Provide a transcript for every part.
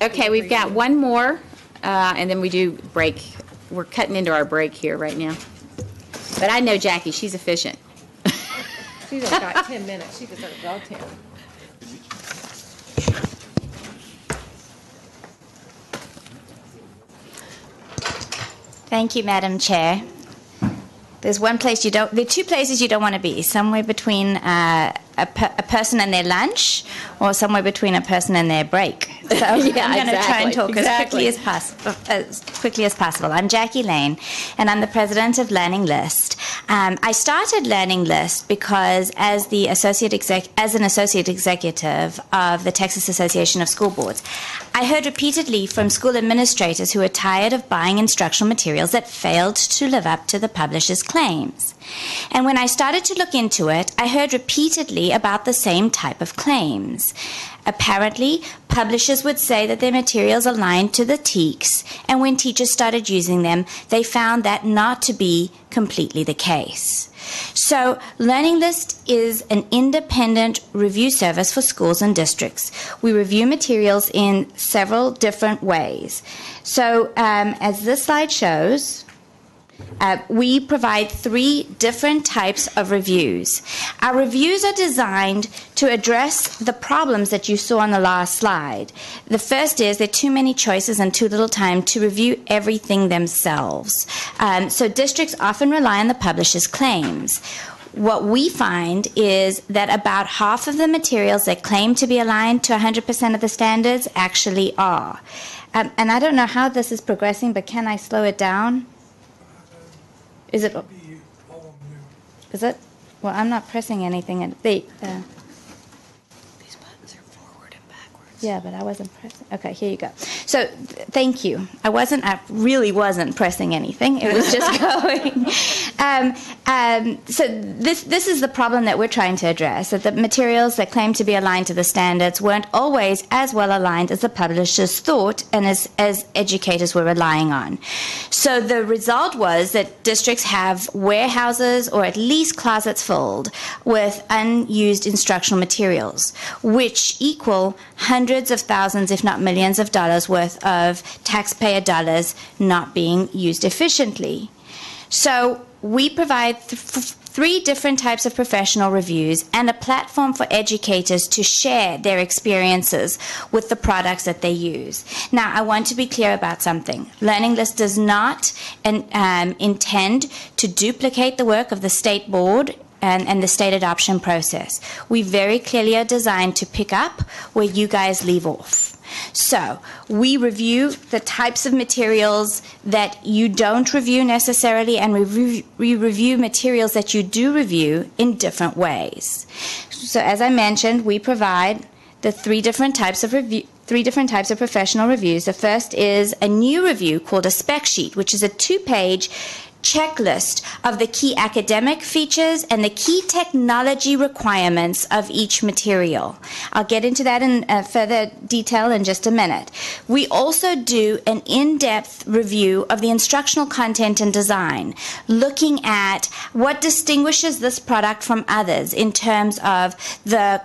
Okay, we've got one more, and then we do break. We're cutting into our break here right now. But I know Jackie, she's efficient. She's only got 10 minutes. She deserves all 10. Thank you, Madam Chair. There's one place you don't, there are two places you don't want to be, somewhere between a person and their lunch or somewhere between a person and their break. So Yeah, I'm going to try and exactly, talk exactly. as quickly as possible. I'm Jackie Lain, and I'm the president of Learning List. I started Learning List because as an associate executive of the Texas Association of School Boards, I heard repeatedly from school administrators who were tired of buying instructional materials that failed to live up to the publisher's claims. And when I started to look into it, I heard repeatedly about the same type of claims. Apparently, publishers would say that their materials aligned to the TEKS, and when teachers started using them, they found that not to be completely the case. So, Learning List is an independent review service for schools and districts. We review materials in several different ways. So, as this slide shows, we provide 3 different types of reviews. Our reviews are designed to address the problems that you saw on the last slide. The first is there are too many choices and too little time to review everything themselves. So districts often rely on the publisher's claims. What we find is that about half of the materials that claim to be aligned to 100% of the standards actually are. And I don't know how this is progressing, but can I slow it down? Is it? Is it? Well, I'm not pressing anything. These buttons are forward and backwards. Yeah, but I wasn't pressing. Okay, here you go. So, thank you. I really wasn't pressing anything. It was just going. So this is the problem that we're trying to address, that the materials that claim to be aligned to the standards weren't always as well aligned as the publishers thought and as educators were relying on. So the result was that districts have warehouses or at least closets filled with unused instructional materials, which equal hundreds of thousands, if not millions of dollars worth of taxpayer dollars not being used efficiently. So we provide 3 different types of professional reviews and a platform for educators to share their experiences with the products that they use. Now, I want to be clear about something. Learning List does not intend to duplicate the work of the state board and the state adoption process. We very clearly are designed to pick up where you guys leave off. So we review the types of materials that you don't review necessarily, and we review materials that you do review in different ways. So as I mentioned, we provide the 3 different types of review. 3 different types of professional reviews. The first is a new review called a spec sheet, which is a 2-page checklist of the key academic features and the key technology requirements of each material. I'll get into that in further detail in just a minute. We also do an in-depth review of the instructional content and design, looking at what distinguishes this product from others in terms of the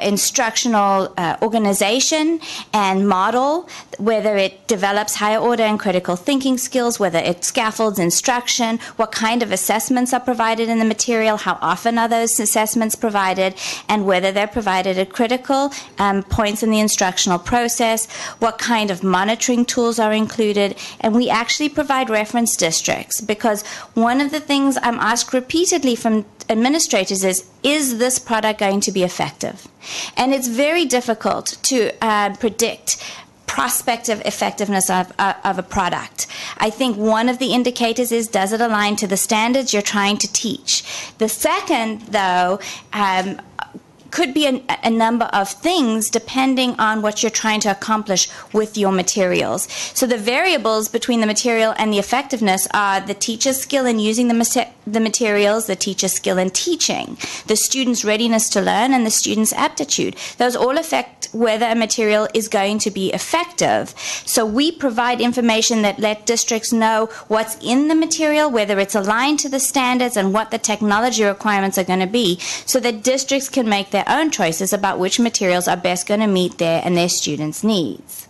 instructional organization and model, whether it develops higher order and critical thinking skills, whether it scaffolds instruction, what kind of assessments are provided in the material, how often are those assessments provided, and whether they're provided at critical points in the instructional process, what kind of monitoring tools are included, and we actually provide reference districts, because one of the things I'm asked repeatedly from administrators is this product going to be effective? And it's very difficult to predict prospective effectiveness of a product. I think one of the indicators is, does it align to the standards you're trying to teach? The second, though, could be a number of things depending on what you're trying to accomplish with your materials. So the variables between the material and the effectiveness are the teacher's skill in using the materials, the teacher's skill in teaching, the student's readiness to learn, and the student's aptitude. Those all affect whether a material is going to be effective. So we provide information that let districts know what's in the material, whether it's aligned to the standards, and what the technology requirements are going to be, so that districts can make their their own choices about which materials are best going to meet their and their students' needs.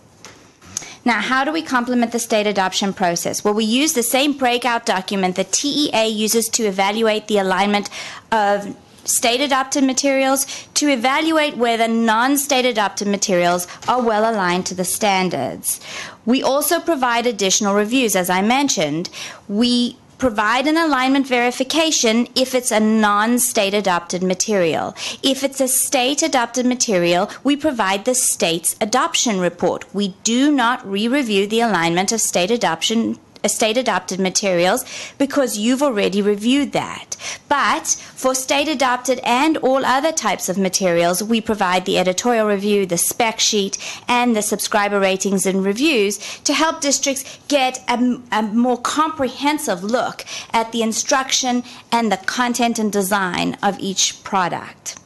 Now, how do we complement the state adoption process? Well, we use the same breakout document that TEA uses to evaluate the alignment of state adopted materials to evaluate whether non-state adopted materials are well aligned to the standards. We also provide additional reviews, as I mentioned. We provide an alignment verification if it's a non-state adopted material. If it's a state adopted material, we provide the state's adoption report. We do not re-review the alignment of state adopted materials because you've already reviewed that. But for state adopted and all other types of materials, we provide the editorial review, the spec sheet, and the subscriber ratings and reviews to help districts get a more comprehensive look at the instruction and the content and design of each product.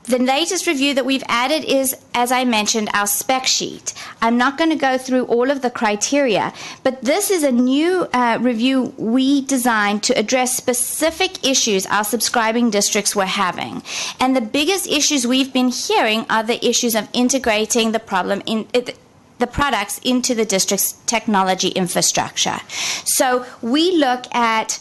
The latest review that we've added is, as I mentioned, our spec sheet. I'm not going to go through all of the criteria, but this is a new review we designed to address specific issues our subscribing districts were having. And the biggest issues we've been hearing are the issues of integrating the products into the district's technology infrastructure. So we look at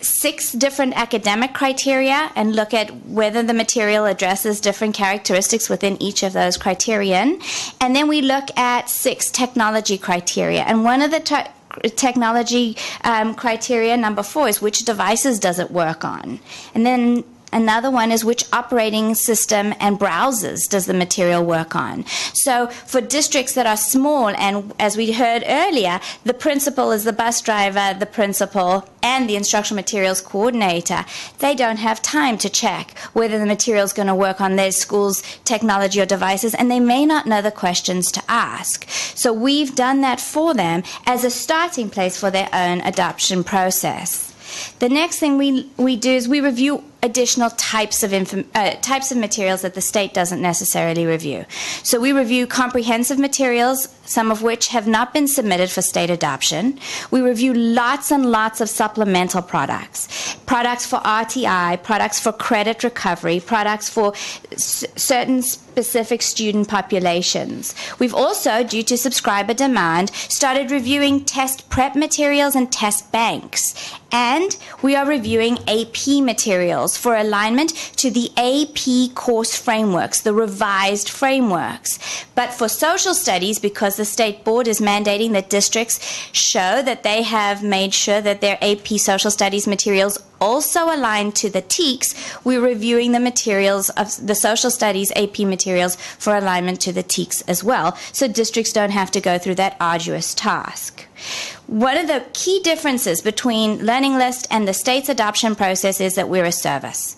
6 different academic criteria and look at whether the material addresses different characteristics within each of those criterion. And then we look at 6 technology criteria. And one of the technology criteria, number 4, is which devices does it work on? And then another one is which operating system and browsers does the material work on. So for districts that are small, and as we heard earlier, the principal is the bus driver, the principal, and the instructional materials coordinator, they don't have time to check whether the material is going to work on their school's technology or devices, and they may not know the questions to ask. So we've done that for them as a starting place for their own adoption process. The next thing we do is we review additional types of materials that the state doesn't necessarily review. So we review comprehensive materials, some of which have not been submitted for state adoption. We review lots and lots of supplemental products, products for RTI, products for credit recovery, products for certain specific student populations. We've also, due to subscriber demand, started reviewing test prep materials and test banks. And we are reviewing AP materials for alignment to the AP course frameworks, the revised frameworks. But for social studies, because the state board is mandating that districts show that they have made sure that their AP social studies materials also align to the TEKS, we're reviewing the materials of the social studies AP materials for alignment to the TEKS as well, so districts don't have to go through that arduous task. One of the key differences between Learning List and the state's adoption process is that we're a service.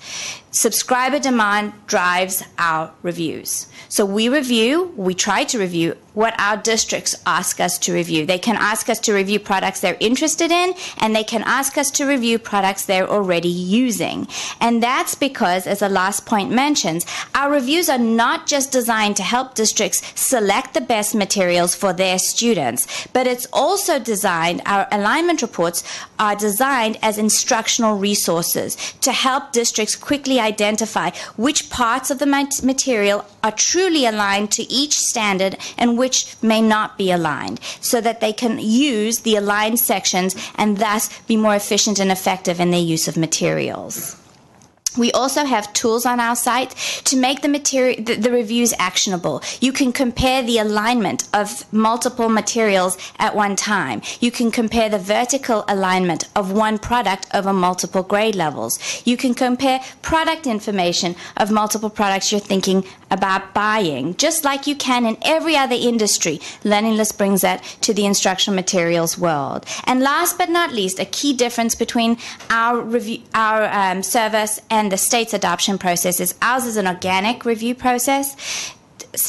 Subscriber demand drives our reviews. So we try to review what our districts ask us to review. They can ask us to review products they're interested in, and they can ask us to review products they're already using. And that's because, as the last point mentions, our reviews are not just designed to help districts select the best materials for their students, but it's also designed, our alignment reports are designed as instructional resources to help districts quickly identify which parts of the material are truly aligned to each standard and which may not be aligned, so that they can use the aligned sections and thus be more efficient and effective in their use of materials. We also have tools on our site to make the reviews actionable. You can compare the alignment of multiple materials at one time. You can compare the vertical alignment of one product over multiple grade levels. You can compare product information of multiple products you're thinking about buying, just like you can in every other industry. Learning List brings that to the instructional materials world. And last but not least, a key difference between our service and the state's adoption process is ours is an organic review process.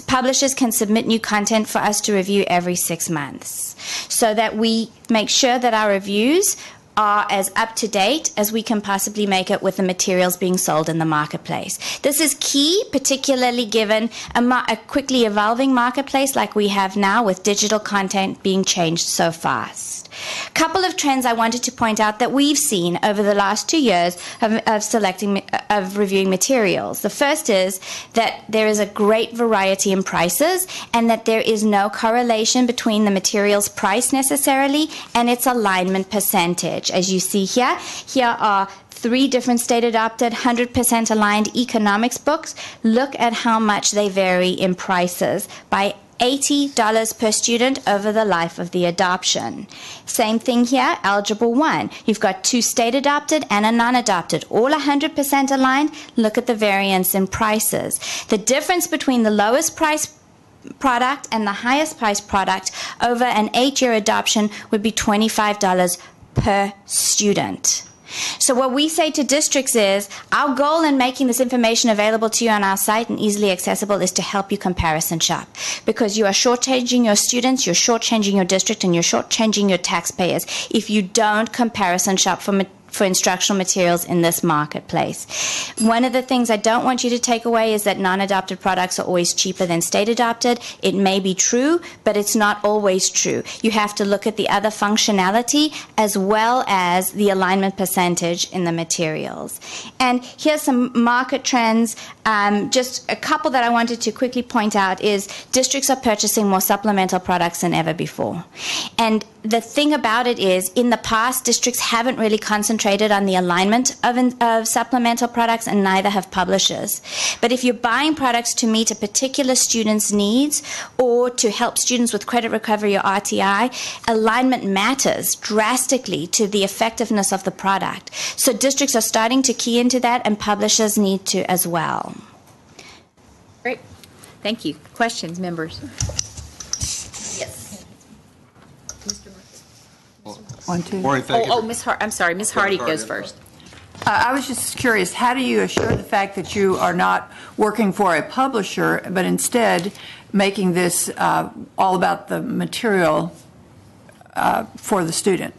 Publishers can submit new content for us to review every 6 months, so that we make sure that our reviews are as up to date as we can possibly make it with the materials being sold in the marketplace. This is key, particularly given a quickly evolving marketplace like we have now, with digital content being changed so fast. Couple of trends I wanted to point out that we've seen over the last 2 years of reviewing materials. The first is that there is a great variety in prices and that there is no correlation between the material's price necessarily and its alignment percentage. As you see here, here are 3 different state-adopted, 100% aligned economics books. Look at how much they vary in prices by $80 per student over the life of the adoption. Same thing here, Algebra 1. You've got 2 state-adopted and a non-adopted, all 100% aligned. Look at the variance in prices. The difference between the lowest price product and the highest price product over an 8-year adoption would be $25 per student. So what we say to districts is, our goal in making this information available to you on our site and easily accessible is to help you comparison shop. Because you are shortchanging your students, you're shortchanging your district, and you're shortchanging your taxpayers if you don't comparison shop for instructional materials in this marketplace. One of the things I don't want you to take away is that non-adopted products are always cheaper than state-adopted. It may be true, but it's not always true. You have to look at the other functionality as well as the alignment percentage in the materials. And here's some market trends. Just a couple that I wanted to quickly point out is districts are purchasing more supplemental products than ever before. And the thing about it is, in the past, districts haven't really concentrated on the alignment of supplemental products, and neither have publishers. But if you're buying products to meet a particular student's needs or to help students with credit recovery or RTI, alignment matters drastically to the effectiveness of the product. So districts are starting to key into that, and publishers need to as well. Great. Thank you. Questions, members? One, two. Morning, thank you. Ms. I'm sorry, Ms. Hardy goes first. I was just curious, how do you assure the fact that you are not working for a publisher, but instead making this all about the material for the student?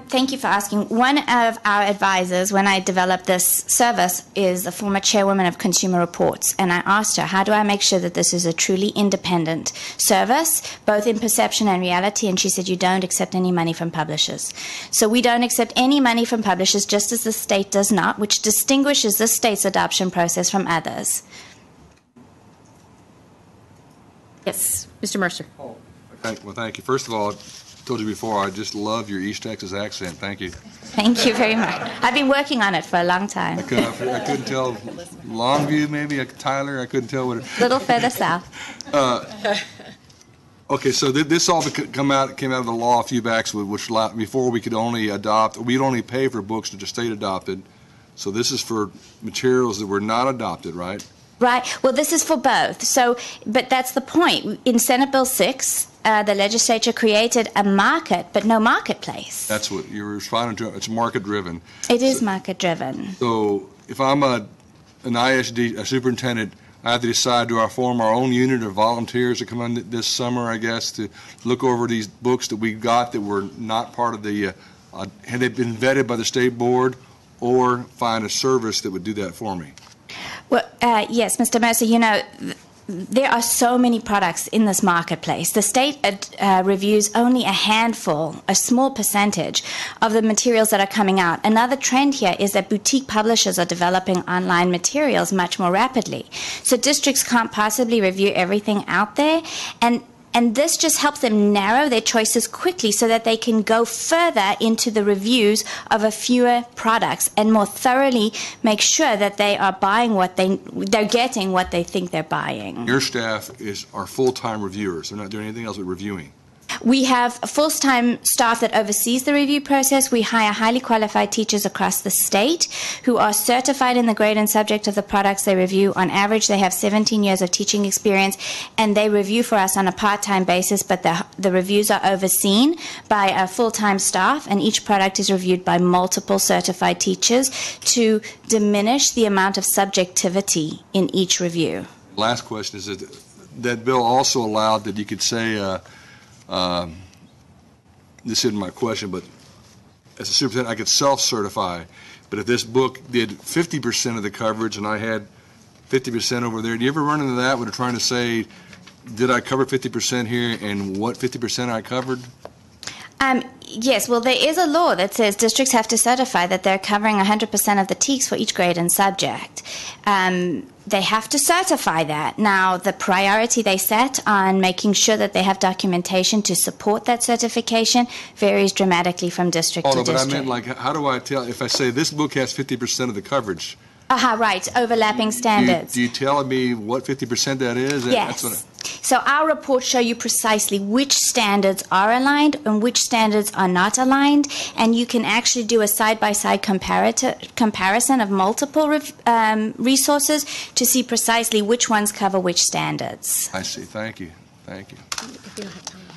Thank you for asking. One of our advisors, when I developed this service, is the former chairwoman of Consumer Reports. And I asked her, how do I make sure that this is a truly independent service, both in perception and reality? And she said, you don't accept any money from publishers. So we don't accept any money from publishers, just as the state does not, which distinguishes this state's adoption process from others. Yes, Mr. Mercer. Well, thank you. First of all, I told you before, I just love your East Texas accent. Thank you. Thank you very much. I've been working on it for a long time. I couldn't tell. Longview, maybe? Tyler? I couldn't tell what it... A little further south. Okay, so this all came out of the law a few backs, which before we could only adopt, we'd only pay for books that are state adopted. So this is for materials that were not adopted, right? Right. Well, this is for both. So, but that's the point. In Senate Bill 6, the legislature created a market, but no marketplace. That's what you're responding to. It's market-driven. It is market-driven. So if I'm an ISD, a superintendent, I have to decide, do I form our own unit of volunteers to come in this summer, I guess, to look over these books that we got that were not part of the, had they been vetted by the state board, or find a service that would do that for me? Well, yes, Mr. Mercer, you know, there are so many products in this marketplace. The state reviews only a handful, a small percentage of the materials that are coming out. Another trend here is that boutique publishers are developing online materials much more rapidly. So districts can't possibly review everything out there, and this just helps them narrow their choices quickly so that they can go further into the reviews of a fewer products and more thoroughly make sure that they are buying they're getting what they think they're buying. Your staff are full-time reviewers. They're not doing anything else but reviewing. We have a full-time staff that oversees the review process. We hire highly qualified teachers across the state who are certified in the grade and subject of the products they review. On average, they have 17 years of teaching experience, and they review for us on a part-time basis, but the reviews are overseen by a full-time staff, and each product is reviewed by multiple certified teachers to diminish the amount of subjectivity in each review. Last question is that bill also allowed that you could say, this isn't my question, but as a superintendent, I could self-certify. But if this book did 50% of the coverage and I had 50% over there, do you ever run into that when they're trying to say, did I cover 50% here and what 50% I covered? Yes, well, there is a law that says districts have to certify that they're covering 100% of the TEKS for each grade and subject. They have to certify that. Now, the priority they set on making sure that they have documentation to support that certification varies dramatically from district to But I district. meant, like, how do I tell, if I say this book has 50% of the coverage, Right, overlapping standards. do you tell me what 50% that is? That's what Yes. So our reports show you precisely which standards are aligned and which standards are not aligned, and you can actually do a side-by-side comparison of multiple resources to see precisely which ones cover which standards. I see. Thank you. Thank you.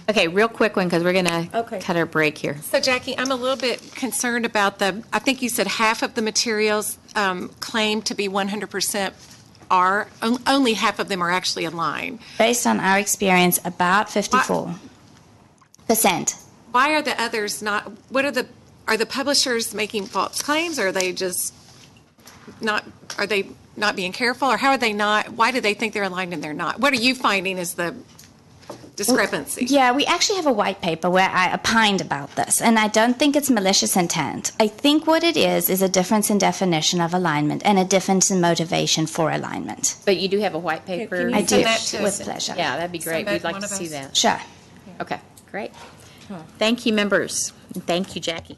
Okay, real quick one, because we're going to Okay. cut our break here. So Jackie, I'm a little bit concerned about I think you said half of the materials claim to be 100% only half of them are actually aligned. Based on our experience, about 54%. Why are the others not, are the publishers making false claims, or are they just not being careful, or how are they not, why do they think they're aligned and they're not? What are you finding is the discrepancy? Yeah, we actually have a white paper where I opined about this, and I don't think it's malicious intent. I think what it is a difference in definition of alignment and a difference in motivation for alignment. But you do have a white paper? can you I do, send that to with us? pleasure. Yeah, that'd be great. Send We'd that like one to of see us. that. Sure. Okay, great. Thank you, members. And thank you, Jackie.